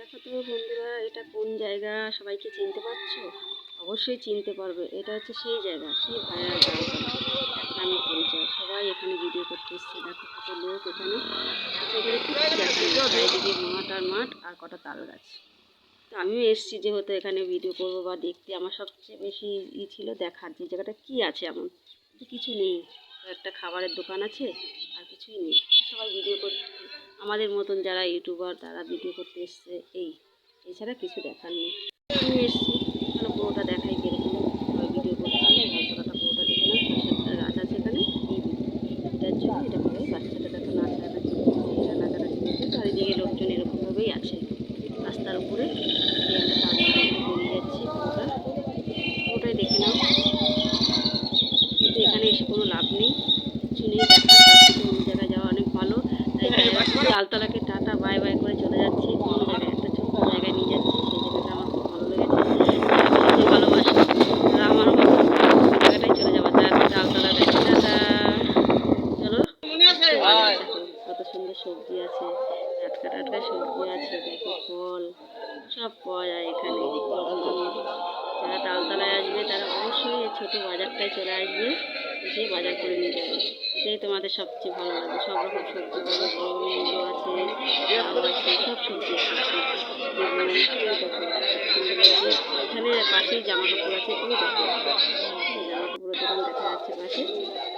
দেখো তো বন্ধুরা, এটা কোন জায়গা? সবাইকে চিনতে পারছো? অবশ্যই চিনতে পারবে। এটা হচ্ছে সেই জায়গা, সেই ভাইরাল তালতলা, এক নামে পরিচয়। সবাই এখানে ভিডিও করতে এসছে। দেখো কত লোক এখানে আছে। এখানে কিছু দেখা নেই, চারিদিকে মাঠ আর মাঠ আর কটা তাল গাছ। তো আমিও এসছি যেহেতু এখানে ভিডিও করবো বা দেখতে। আমার সবচেয়ে বেশি ছিল দেখার যে জায়গাটা কি আছে এমন। কিছু নেই, একটা খাবারের দোকান আছে আর কিছুই নেই। সবাই ভিডিও করতে, আমাদের মতন যারা ইউটিউবার তারা ভিডিও করতে এসছে, এছাড়া কিছু দেখার নেই। আমি এসছি, তাহলে পুরোটা দেখাই কিরকম। সবাই ভিডিও করছে, তালতলাটা পুরোটা দেখে না। পাশে একটা গাছ আছে এখানে, এটার জন্য এটা করে বাচ্চাটা দেখো নাচানাচি করছে, নাচানাচি করছে। চারিদিকে লোকজন এরকমভাবেই আছে। রাস্তার উপরে এই একটা তালতলা থেকে বেরিয়ে যাচ্ছি, পুরোটাই দেখে নাও। কিন্তু এখানে এসে কোনো লাভ নেই, কিছু নেই দেখার। তার থেকে অন্য জায়গায় যাওয়া অনেক ভালো। তাই তালতলাকে টাটা বাই বাই করে চলে যাচ্ছি। অন্য জায়গায় একটা ছোট্ট জায়গায় নিয়ে যাচ্ছি। সেই জায়গাটা আমার খুব ভালো লেগেছে, সত্যি ভালোবাসি। আর আমারও ওই জায়গাটাই চলে যাবো। তালতলা দেখে টাটা। চলো, কত সুন্দর সবজি আছে, টাটকা টাটকা সবজি আছে। দেখো ফল সব পাওয়া যায় এখানে। যারা তালতলায় আসবে তারা অবশ্যই এই ছোটো বাজারটায় চলে আসবে, এসে বাজার করে নিয়ে যাবে। এটাই তোমাদের সবচেয়ে ভালো লাগবে। সব রকম সবজি পাবে, মূল্য আছে, লাউ আছে, সব সবজি আছে। বেগুন, এখানে পাশেই জামা কাপড় আছে। ওই দেখো জামা কাপড়ের দোকান দেখা যাচ্ছে পাশে।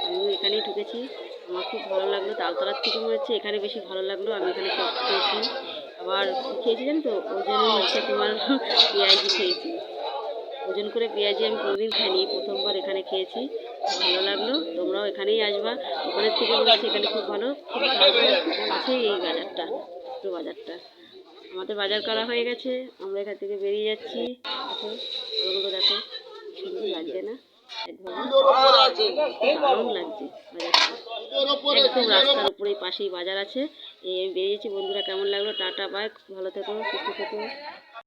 আমিও এখানেই ঢুকেছি, আমার খুব ভালো লাগলো। তালতলার থেকে মনে হচ্ছে এখানে বেশি ভালো লাগলো। আমি এখানে চপ খেয়েছি, আবার খেয়েছি জানো তো, ওজনও হচ্ছে তোমার পেঁয়াজি খেয়েছি। ওজন করে পেঁয়াজি আমি কোনোদিন খাইনি, প্রথমবার এখানে খেয়েছি, ভালো লাগলো। তোমরাও এখানেই আসবা। ওখানের থেকে মনে হচ্ছে এখানে খুব ভালো। খুব কাছেই এই বাজারটা, ছোটো বাজারটা। আমাদের বাজার করা হয়ে গেছে, আমরা এখান থেকে বেরিয়ে যাচ্ছি। দেখো ফলগুলো দেখো, সুন্দর লাগছে না? দারুণ লাগছে বাজারটা, একদম রাস্তার উপরেই পাশেই বাজার আছে। এই আমি বেরিয়েছি বন্ধুরা, কেমন লাগলো? টাটা বাই, ভালো থেকো, সুস্থ থেকো।